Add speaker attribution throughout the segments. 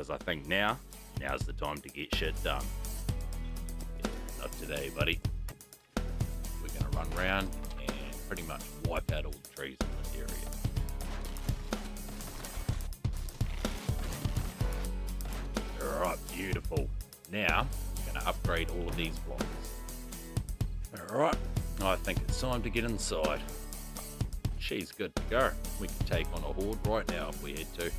Speaker 1: because I think now's the time to get shit done. Yeah, not today, buddy. We're going to run around and pretty much wipe out all the trees in this area. Alright, beautiful. Now, we're going to upgrade all of these blocks. Alright, I think it's time to get inside. She's good to go. We can take on a horde right now if we had to.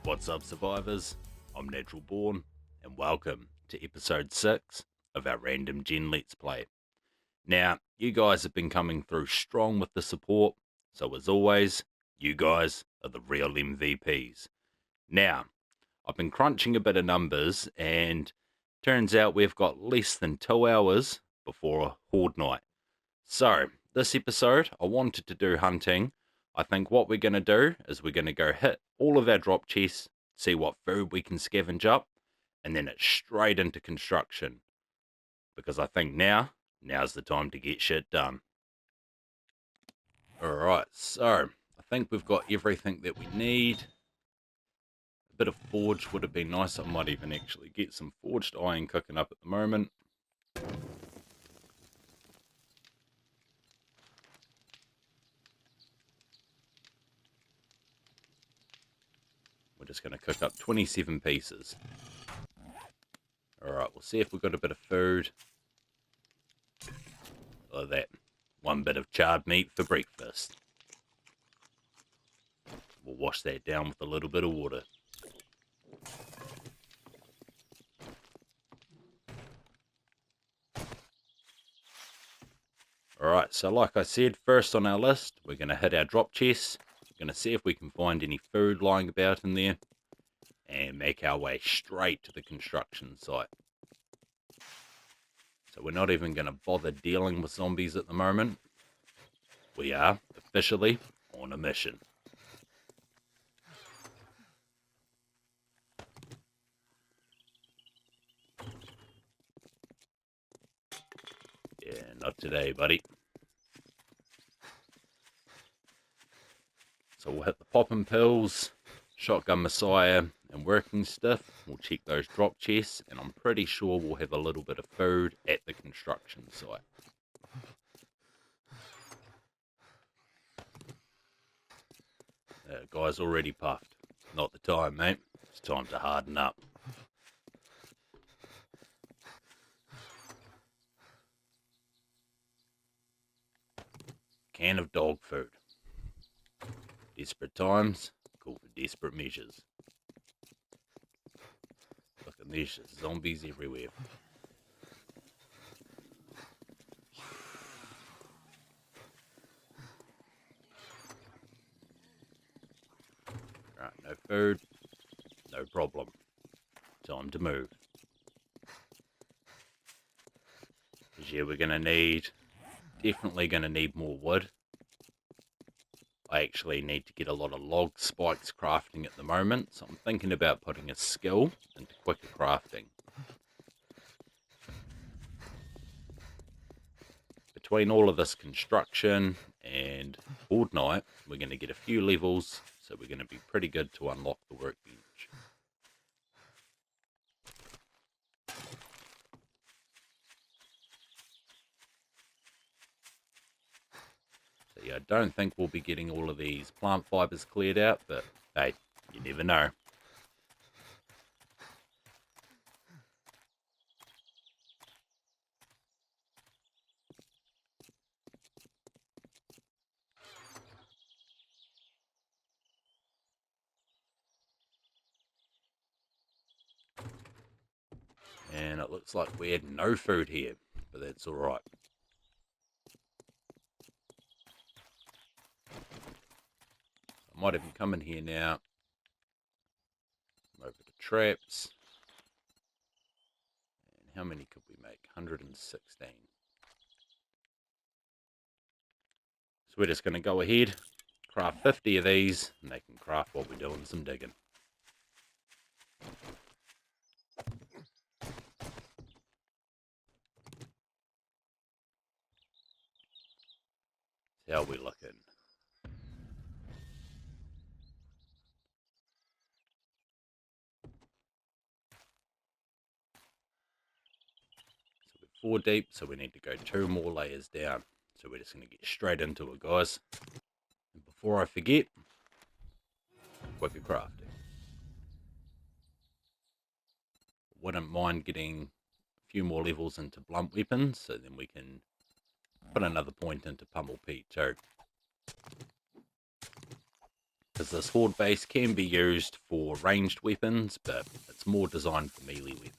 Speaker 1: What's up, survivors? I'm NaturalBorn, and welcome to episode 6 of our Random Gen Let's Play. Now, you guys have been coming through strong with the support, so as always, you guys are the real MVPs. Now, I've been crunching a bit of numbers, and turns out we've got less than 2 hours before a horde night. So, this episode, I wanted to do hunting. I think what we're going to do is we're going to go hit all of our drop chests, see what food we can scavenge up, and then it's straight into construction. Because I think now's the time to get shit done. Alright, so I think we've got everything that we need. A bit of forge would have been nice. I might even actually get some forged iron cooking up at the moment. We're just going to cook up 27 pieces. Alright, we'll see if we've got a bit of food. Like that. One bit of charred meat for breakfast. We'll wash that down with a little bit of water. Alright, so like I said, first on our list, we're going to hit our drop chests. We're going to see if we can find any food lying about in there. And make our way straight to the construction site. So we're not even going to bother dealing with zombies at the moment. We are officially on a mission. Yeah, not today, buddy. So we'll hit the popping pills, shotgun messiah, and working stiff. We'll check those drop chests, and I'm pretty sure we'll have a little bit of food at the construction site. Guy's already puffed. Not the time, mate. It's time to harden up. Can of dog food. Desperate times call for desperate measures. Look at these zombies everywhere. Right, no food, no problem. Time to move. Because yeah, we're definitely going to need more wood. I actually need to get a lot of log spikes crafting at the moment, so I'm thinking about putting a skill into quicker crafting. Between all of this construction and horde night, we're going to get a few levels, so we're going to be pretty good to unlock the workbench. So yeah, I don't think we'll be getting all of these plant fibers cleared out, but hey, you never know. And it looks like we had no food here, but that's alright. I might even come in here now. Over to traps. And how many could we make? 116. So we're just going to go ahead, craft 50 of these, and they can craft while we're doing some digging. How are we looking? 4 deep, so we need to go 2 more layers down. So we're just going to get straight into it, guys. And before I forget, quicker crafting. Wouldn't mind getting a few more levels into blunt weapons, so then we can put another point into pummel Pete too. Because this horde base can be used for ranged weapons, but it's more designed for melee weapons.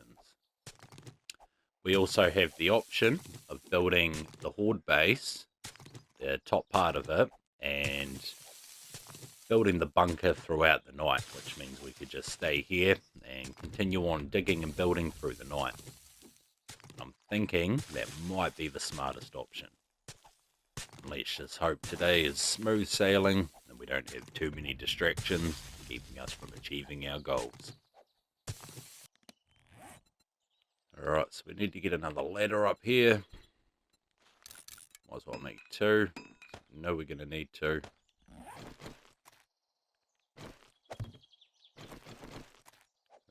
Speaker 1: We also have the option of building the horde base, the top part of it, and building the bunker throughout the night, which means we could just stay here and continue on digging and building through the night. I'm thinking that might be the smartest option. Let's just hope today is smooth sailing and we don't have too many distractions keeping us from achieving our goals. Alright, so we need to get another ladder up here. Might as well make 2. I know we're going to need 2.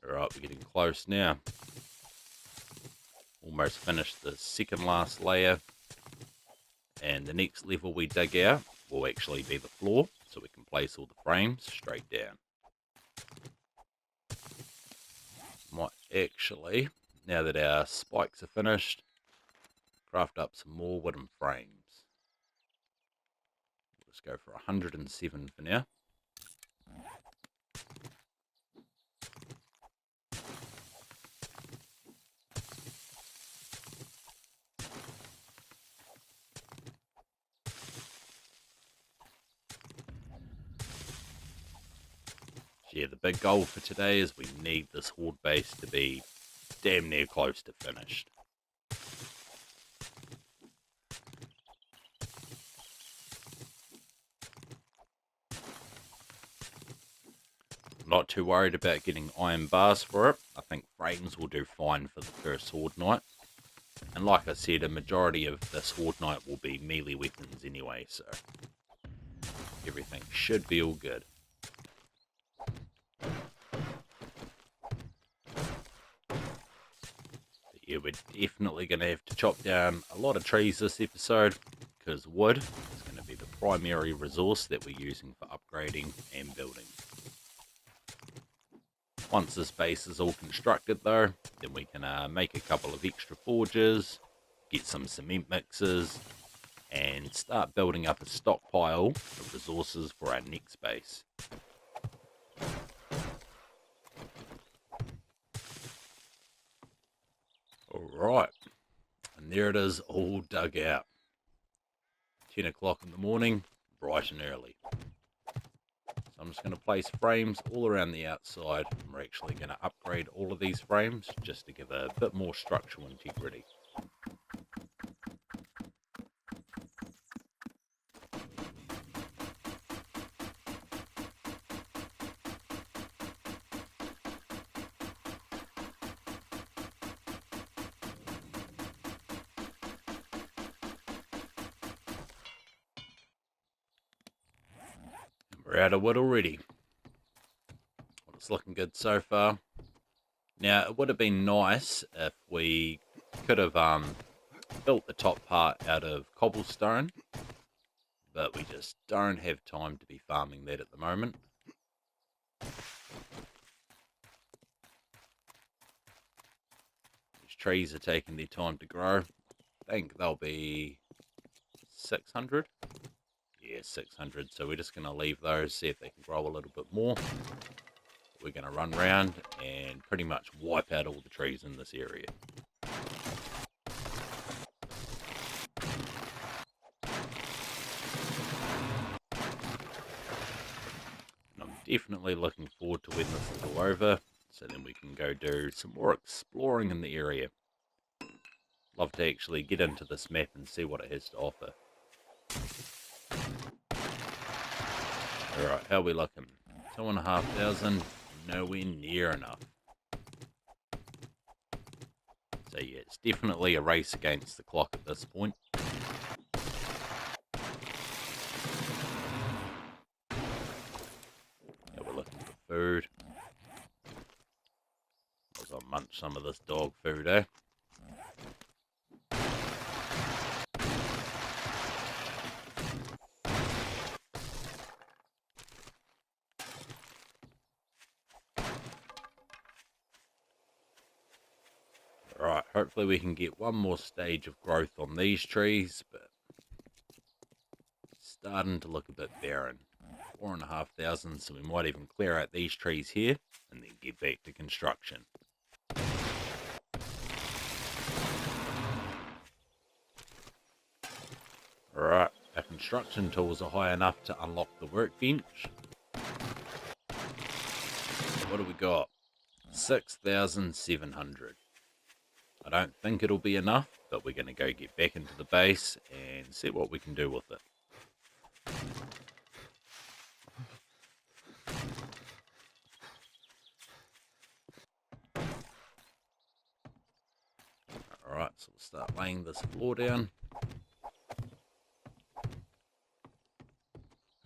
Speaker 1: Alright, we're getting close now. Almost finished the second last layer. And the next level we dig out will actually be the floor, so we can place all the frames straight down. Might actually, now that our spikes are finished, craft up some more wooden frames. Let's go for 107 for now. Yeah, the big goal for today is we need this horde base to be damn near close to finished. Not too worried about getting iron bars for it. I think frames will do fine for the first horde night. And like I said, a majority of this horde night will be melee weapons anyway, so everything should be all good. Yeah, we're definitely going to have to chop down a lot of trees this episode, because wood is going to be the primary resource that we're using for upgrading and building. Once this base is all constructed though, then we can make a couple of extra forges, get some cement mixers, and start building up a stockpile of resources for our next base. Alright, and there it is, all dug out. 10 o'clock in the morning, bright and early. So I'm just going to place frames all around the outside, and we're actually going to upgrade all of these frames just to give a bit more structural integrity. We're out of wood already. Well, it's looking good so far. Now, it would have been nice if we could have built the top part out of cobblestone, but we just don't have time to be farming that at the moment. These trees are taking their time to grow. I think they'll be 600. Yeah, 600. So we're just going to leave those, see if they can grow a little bit more. We're going to run around and pretty much wipe out all the trees in this area. And I'm definitely looking forward to when this is all over, so then we can go do some more exploring in the area. Love to actually get into this map and see what it has to offer. Alright, how are we looking? 2,500, nowhere near enough. So yeah, it's definitely a race against the clock at this point. Yeah, we're looking for food. I'll munch some of this dog food, eh? hopefully we can get one more stage of growth on these trees, but it's starting to look a bit barren. 4,500, so we might even clear out these trees here and then get back to construction. Alright, our construction tools are high enough to unlock the workbench. What do we got? 6,700. I don't think it'll be enough, but we're going to go get back into the base and see what we can do with it. Alright, so we'll start laying this floor down.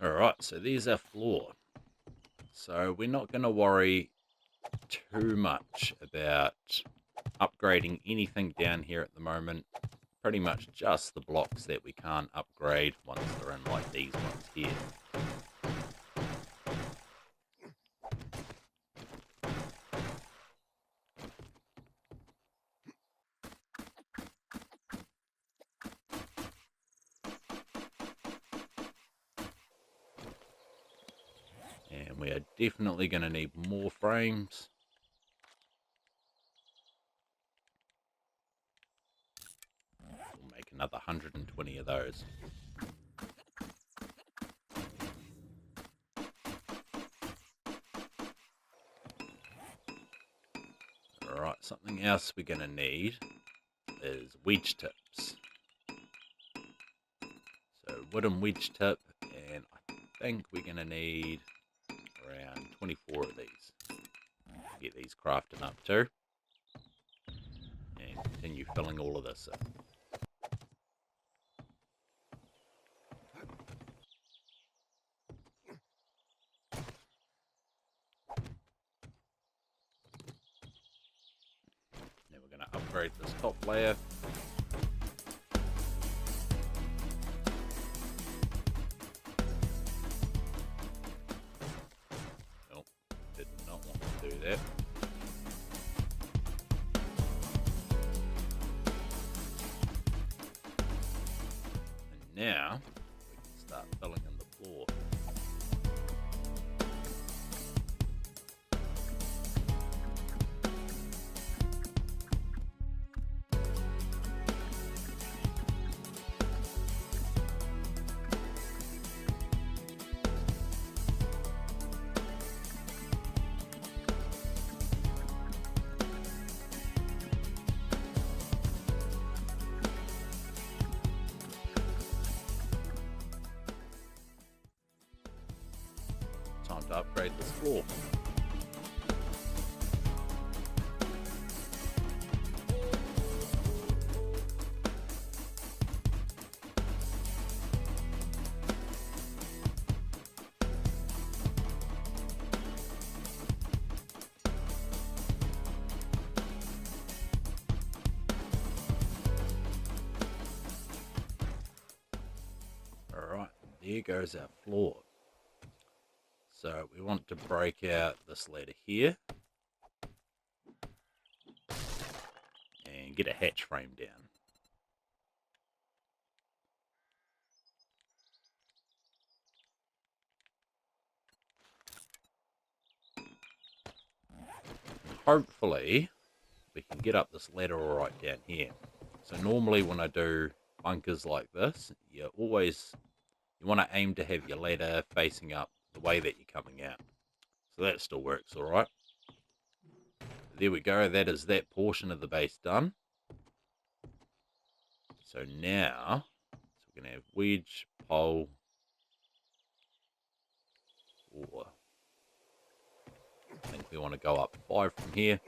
Speaker 1: Alright, so there's our floor. So we're not going to worry too much about upgrading anything down here at the moment. Pretty much just the blocks that we can't upgrade once they're in, like these ones here. And we are definitely going to need more frames. We'll make another 120 of those. Alright, something else we're going to need is wedge tips. So wooden wedge tip, and I think we're going to need around 24 of these. Get these crafting up too. And continue filling all of this in. Now we're going to upgrade this top layer. Nope, did not want to do that. And now we can start filling in the floor. Time to upgrade this floor. Alright, there goes our floor. So we want to break out this ladder here and get a hatch frame down. Hopefully we can get up this ladder all right down here. So normally when I do bunkers like this, you want to aim to have your ladder facing up the way that you're coming out. So that still works all right. There we go, that is that portion of the base done. So now, we're going to have wedge, pole, or I think we want to go up 5 from here.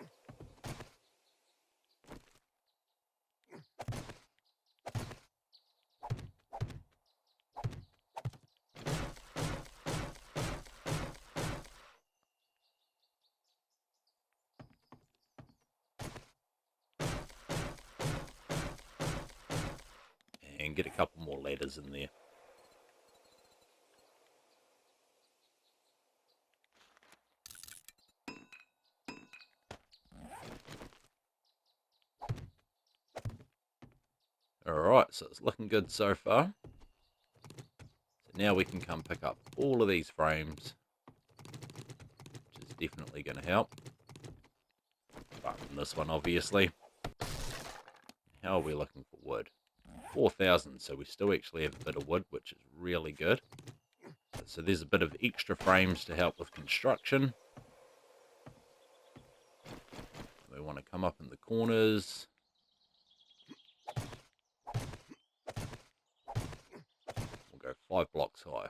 Speaker 1: And get a couple more ladders in there. Alright, so it's looking good so far. So now we can come pick up all of these frames, which is definitely going to help. Apart from this one, obviously. How are we looking for wood? 4,000, so we still actually have a bit of wood, which is really good. So there's a bit of extra frames to help with construction. We want to come up in the corners. We'll go 5 blocks high.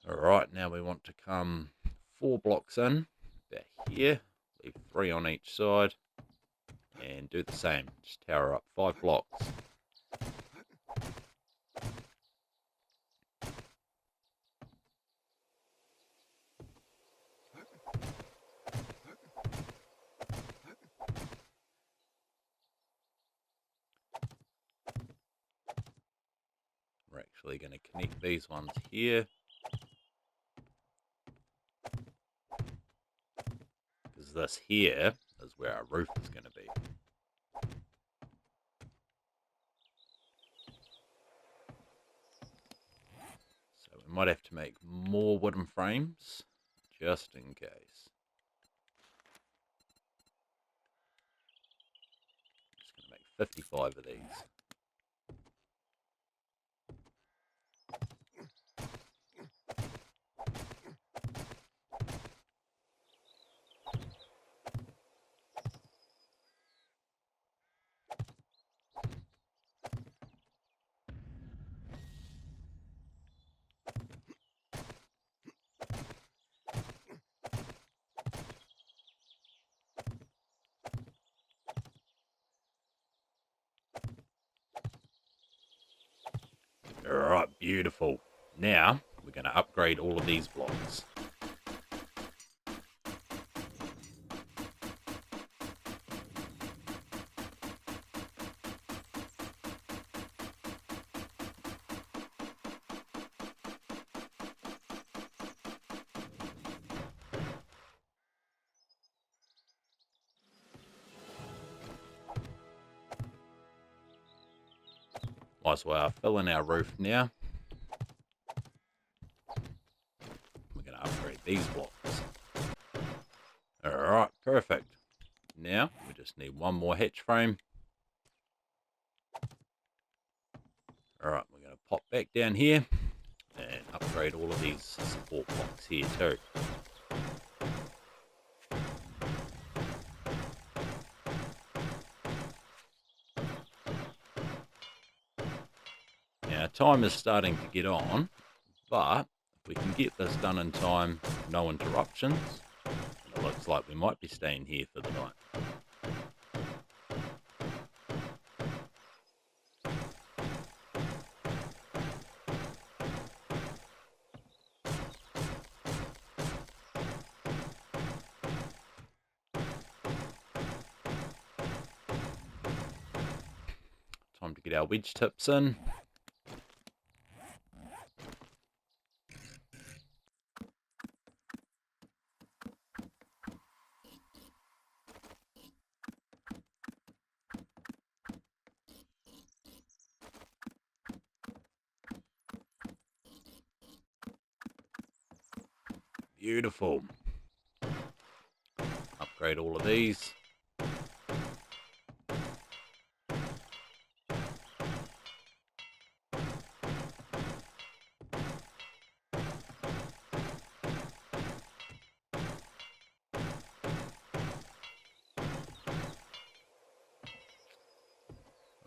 Speaker 1: Alright, now we want to come 4 blocks in, back here, leave 3 on each side, and do the same, just tower up 5 blocks. We're actually going to connect these ones here. Because this here is where our roof is going to be. So we might have to make more wooden frames, just in case. Just going to make 55 of these. Alright, beautiful. Now, we're going to upgrade all of these blocks. Might as well fill in our roof now. We're going to upgrade these blocks. Alright, perfect. Now, we just need one more hatch frame. Alright, we're going to pop back down here and upgrade all of these support blocks here too. Now, time is starting to get on, but if we can get this done in time, no interruptions, it looks like we might be staying here for the night. Time to get our wedge tips in. Beautiful. Upgrade all of these.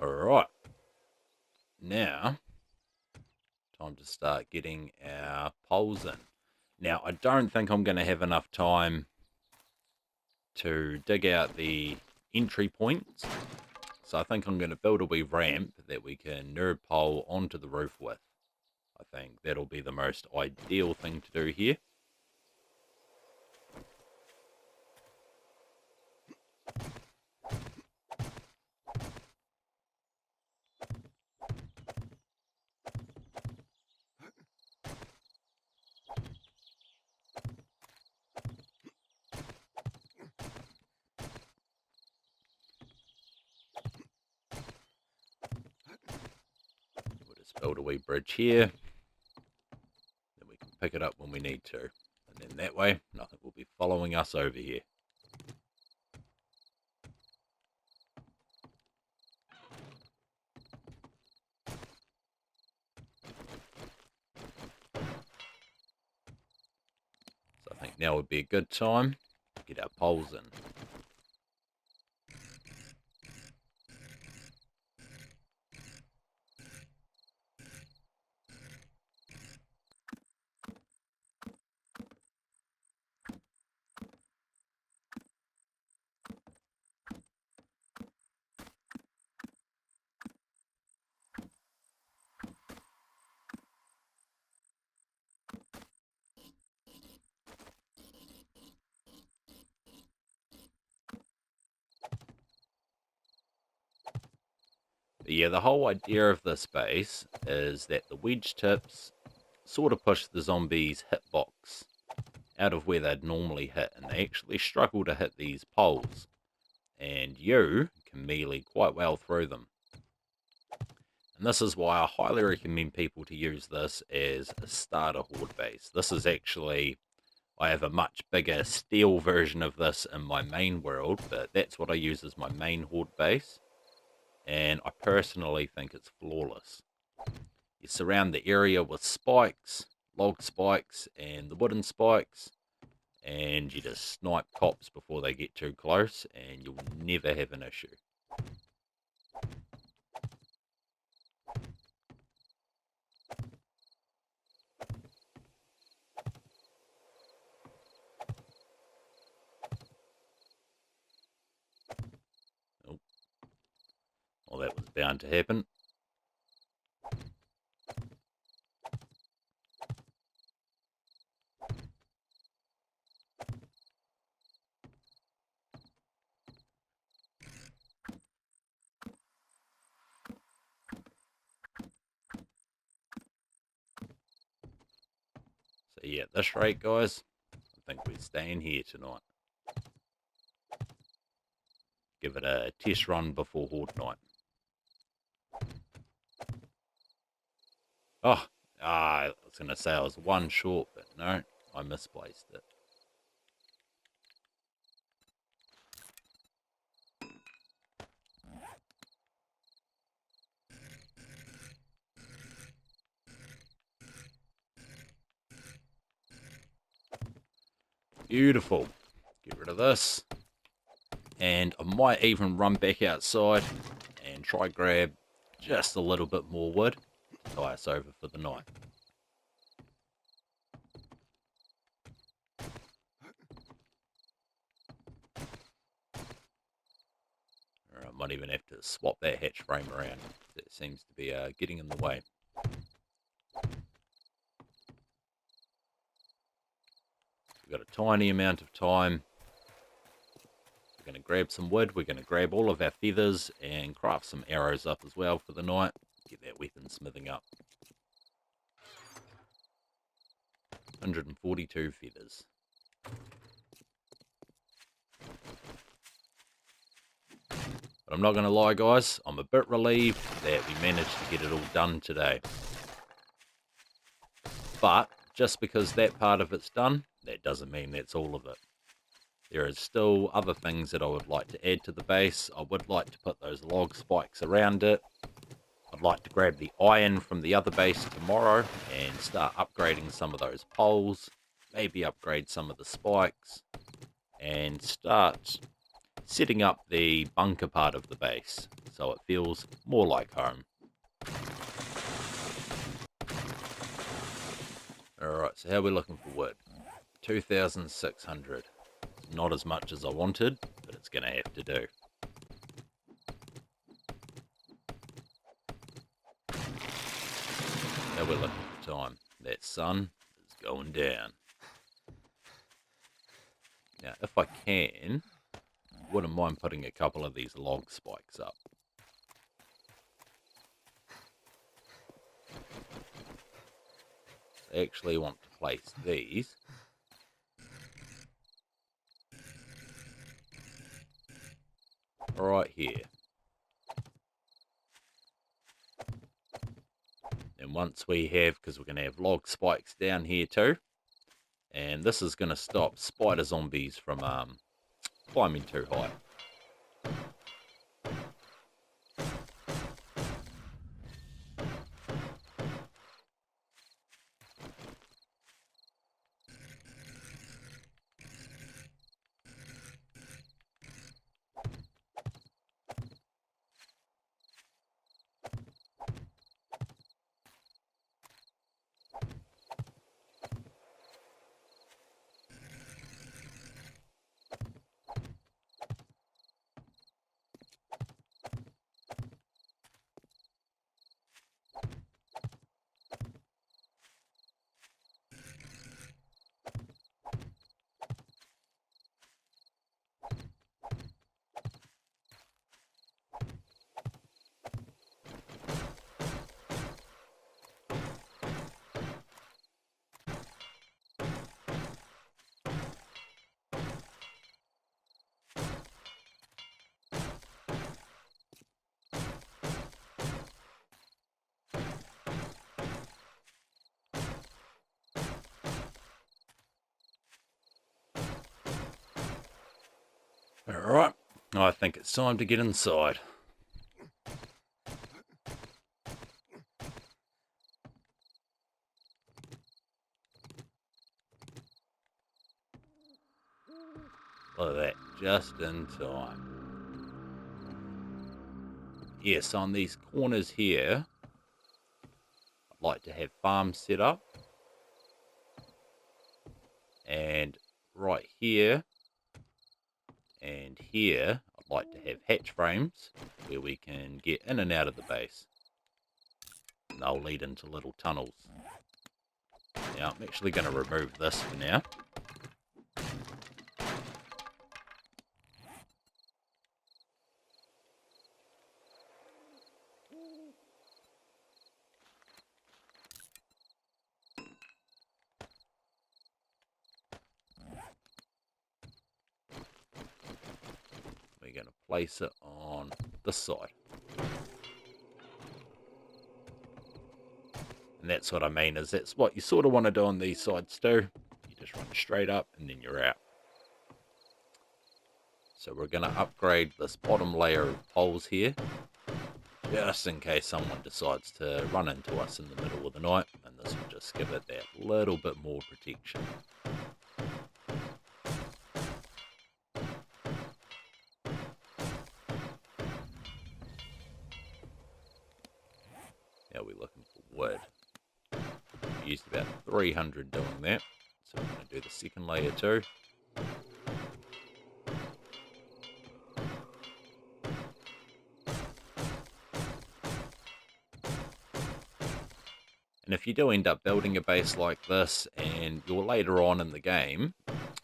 Speaker 1: Alright. Now, time to start getting our poles in. Now, I don't think I'm going to have enough time to dig out the entry points. So I think I'm going to build a wee ramp that we can nerd pole onto the roof with. I think that'll be the most ideal thing to do here. Build a wee bridge here. Then we can pick it up when we need to. And then that way, nothing will be following us over here. So I think now would be a good time to get our poles in. But yeah, the whole idea of this base is that the wedge tips sort of push the zombies' hitbox out of where they'd normally hit, and they actually struggle to hit these poles, and you can melee quite well through them. And this is why I highly recommend people to use this as a starter horde base. This is actually, I have a much bigger steel version of this in my main world, but that's what I use as my main horde base. And I personally think it's flawless. You surround the area with spikes, log spikes, and the wooden spikes, and you just snipe cops before they get too close, and you'll never have an issue. Oh, well, that was bound to happen. So yeah, at this rate, guys, I think we're staying here tonight. Give it a test run before Horde Night. Oh, I was going to say I was one short, but no, I misplaced it. Beautiful. Get rid of this. And I might even run back outside and try grab just a little bit more wood to tie us over for the night. Or I might even have to swap that hatch frame around. That seems to be getting in the way. We've got a tiny amount of time. We're going to grab some wood. We're going to grab all of our feathers and craft some arrows up as well for the night. Get that weapon smithing up. 142 feathers. But I'm not going to lie, guys. I'm a bit relieved that we managed to get it all done today. But just because that part of it's done, that doesn't mean that's all of it. There is still other things that I would like to add to the base. I would like to put those log spikes around it. I'd like to grab the iron from the other base tomorrow and start upgrading some of those poles. Maybe upgrade some of the spikes. And start setting up the bunker part of the base so it feels more like home. Alright, so how are we looking for wood? 2,600. Not as much as I wanted, but it's going to have to do. Now we're looking for time. That sun is going down. Now, if I can, I wouldn't mind putting a couple of these log spikes up. I actually want to place these right here. once we have, because we're going to have log spikes down here too, and this is going to stop spider zombies from climbing too high. Alright, I think it's time to get inside. Look at that, just in time. Yes, on these corners here, I'd like to have farms set up. And right here and here, I'd like to have hatch frames where we can get in and out of the base. And they'll lead into little tunnels. Now, I'm actually going to remove this for now. We're going to place it on this side. And that's what I mean, is that's what you sort of want to do on these sides too. You just run straight up and then you're out. So we're going to upgrade this bottom layer of poles here, just in case someone decides to run into us in the middle of the night, and this will just give it that little bit more protection. Now we're looking for wood. We used about 300 doing that, so we're going to do the second layer too. And if you do end up building a base like this and you're later on in the game,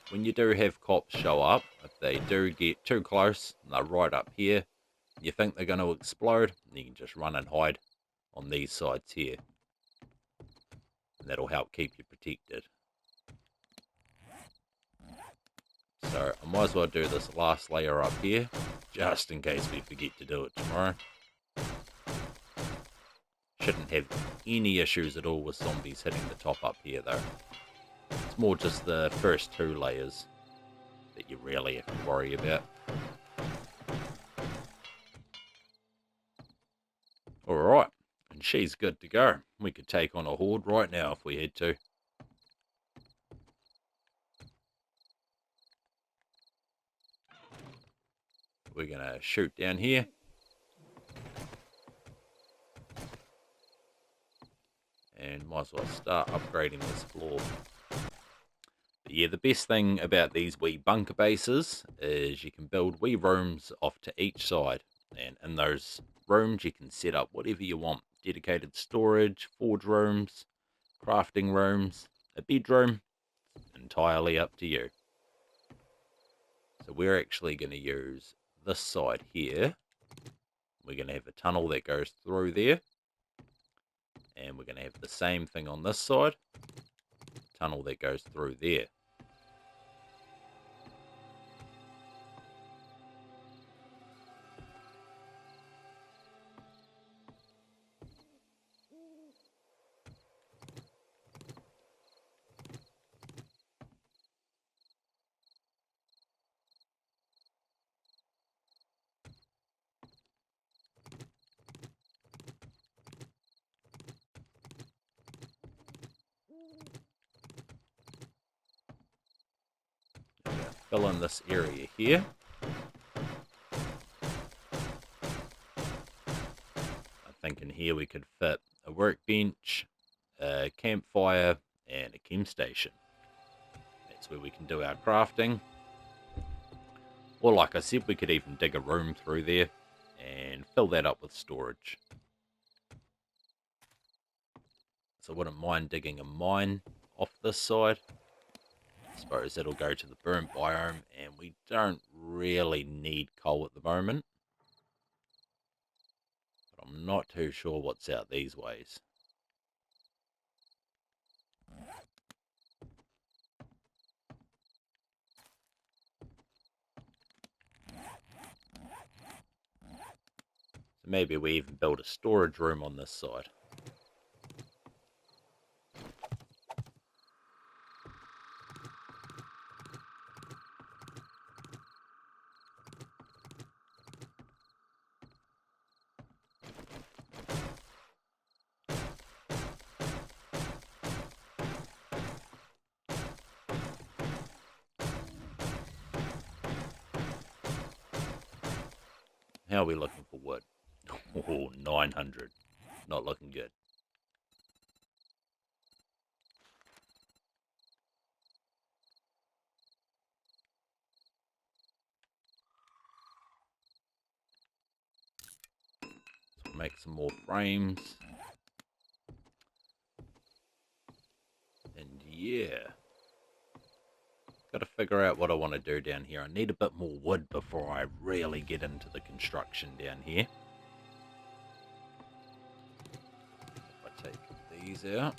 Speaker 1: when you do have cops show up, if they do get too close and they're right up here, you think they're going to explode, you can just run and hide on these sides here. And that'll help keep you protected. So I might as well do this last layer up here, just in case we forget to do it tomorrow. Shouldn't have any issues at all with zombies hitting the top up here though. It's more just the first two layers that you really have to worry about. Alright, and she's good to go. We could take on a horde right now if we had to. We're going to shoot down here. And might as well start upgrading this floor. But yeah, the best thing about these wee bunker bases is you can build wee rooms off to each side. And in those rooms you can set up whatever you want. Dedicated storage, forge rooms, crafting rooms, a bedroom. Entirely up to you. So we're actually going to use this side here. We're going to have a tunnel that goes through there. And we're going to have the same thing on this side. Tunnel that goes through there. fill in this area here. I think in here we could fit a workbench, a campfire, and a chem station. That's where we can do our crafting. Or like I said, we could even dig a room through there and fill that up with storage. So I wouldn't mind digging a mine off this side. I suppose that'll go to the burnt biome, and we don't really need coal at the moment. But I'm not too sure what's out these ways. So maybe we even build a storage room on this side. How are we looking for wood? Oh, 900. Not looking good. So we'll make some more frames. And yeah. Got to figure out what I want to do down here. I need a bit more wood before I really get into the construction down here. If I take these out.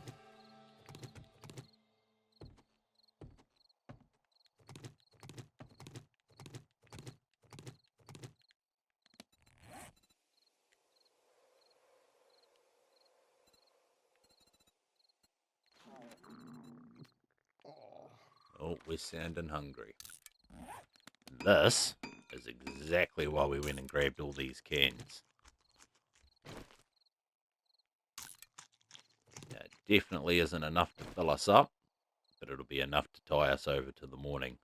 Speaker 1: Oh, we're sounding hungry. This is exactly why we went and grabbed all these cans. Now, it definitely isn't enough to fill us up, but it'll be enough to tie us over to the morning.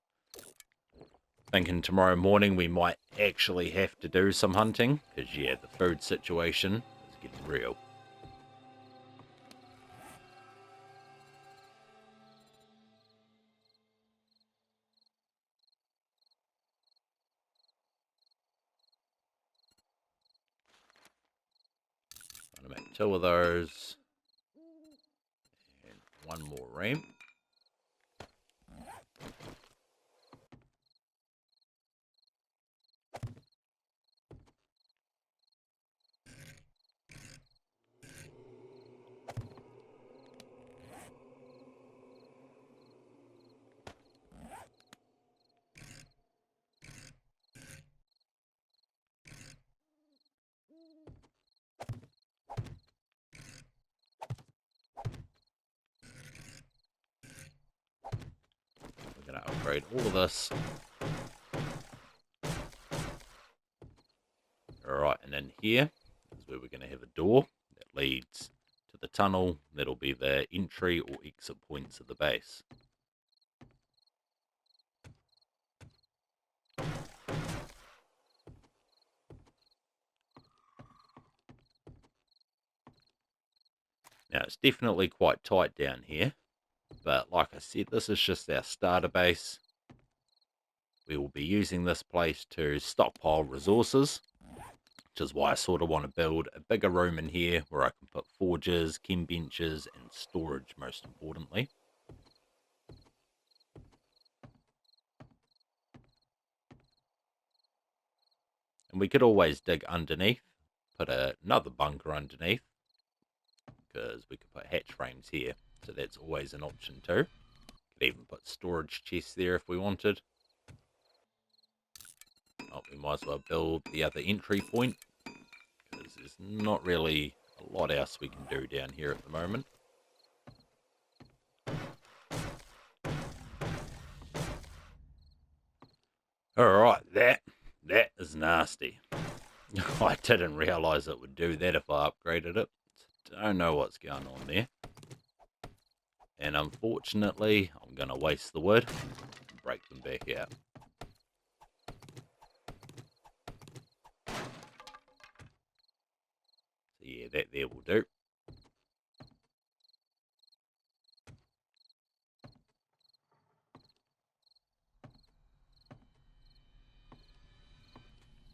Speaker 1: Thinking tomorrow morning we might actually have to do some hunting, because yeah, the food situation is getting real. I'm going to make 2 of those, and 1 more ramp. We're going to upgrade all of this. Alright, and then here is where we're going to have a door that leads to the tunnel. That'll be the entry or exit points of the base. Now, it's definitely quite tight down here, but like I said, this is just our starter base. We will be using this place to stockpile resources, which is why I sort of want to build a bigger room in here where I can put forges, chem benches, and storage, most importantly. And we could always dig underneath, put another bunker underneath, because we could put hatch frames here, so that's always an option too. Could even put storage chests there if we wanted. Oh, we might as well build the other entry point, because there's not really a lot else we can do down here at the moment. Alright, that is nasty. I didn't realise it would do that if I upgraded it. Don't know what's going on there. And unfortunately, I'm going to waste the wood and break them back out. Yeah, that there will do.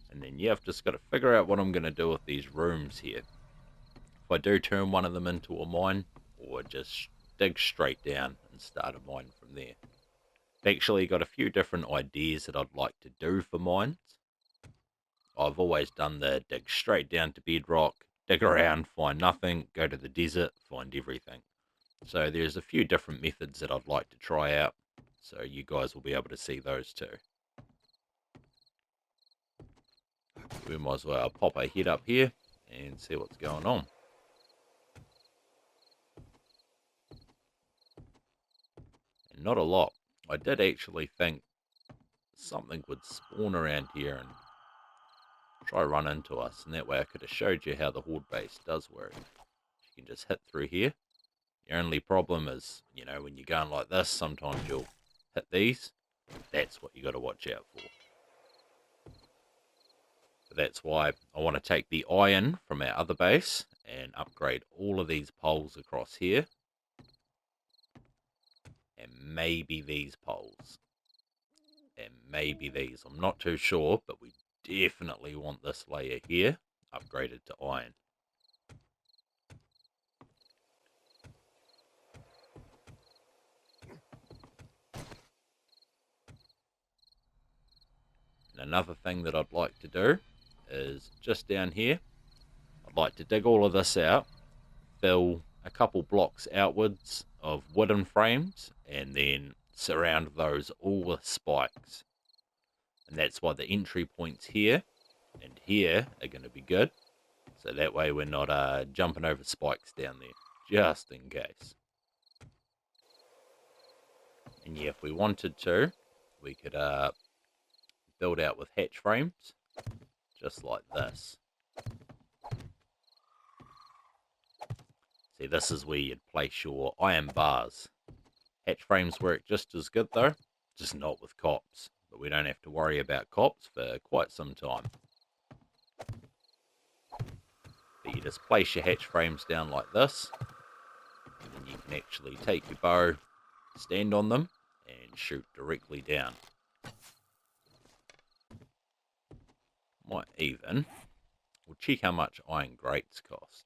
Speaker 1: And then, yeah, I've just got to figure out what I'm going to do with these rooms here. If I do turn one of them into a mine, or just dig straight down and start a mine from there. I've actually got a few different ideas that I'd like to do for mines. I've always done the dig straight down to bedrock, dig around, find nothing, go to the desert, find everything. So there's a few different methods that I'd like to try out, so you guys will be able to see those too. We might as well pop our head up here and see what's going on. And not a lot. I did actually think something would spawn around here and try run into us, and that way I could have showed you how the horde base does work. You can just hit through here. The only problem is, you know, when you're going like this, sometimes you'll hit these. That's what you got to watch out for. But that's why I want to take the iron from our other base and upgrade all of these poles across here. And maybe these poles. And maybe these. I'm not too sure, but we definitely want this layer here upgraded to iron. And another thing that I'd like to do is just down here, I'd like to dig all of this out, fill a couple blocks outwards of wooden frames, and then surround those all with spikes. And that's why the entry points here and here are going to be good. So that way we're not jumping over spikes down there, just in case. And yeah, if we wanted to, we could build out with hatch frames, just like this. See, this is where you'd place your iron bars. Hatch frames work just as good though, just not with cops. But we don't have to worry about cops for quite some time. But you just place your hatch frames down like this, and then you can actually take your bow, stand on them, and shoot directly down. Might even, we'll check how much iron grates cost.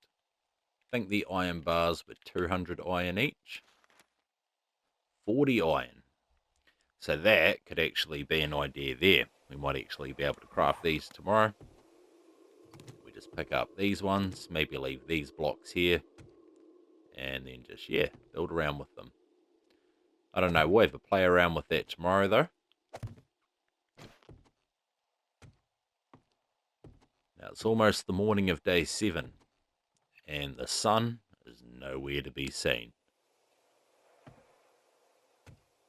Speaker 1: I think the iron bars were 200 iron each. 40 iron. So that could actually be an idea there. We might actually be able to craft these tomorrow. We just pick up these ones, maybe leave these blocks here, and then just, yeah, build around with them. I don't know, we'll have a play around with that tomorrow though. Now it's almost the morning of day 7, and the sun is nowhere to be seen.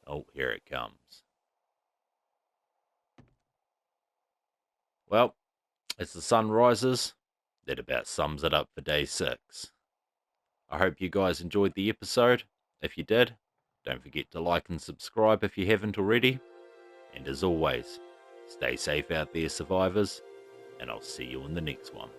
Speaker 1: Oh, here it comes. Well, as the sun rises, that about sums it up for day 6. I hope you guys enjoyed the episode. If you did, don't forget to like and subscribe if you haven't already. And as always, stay safe out there, survivors, and I'll see you in the next one.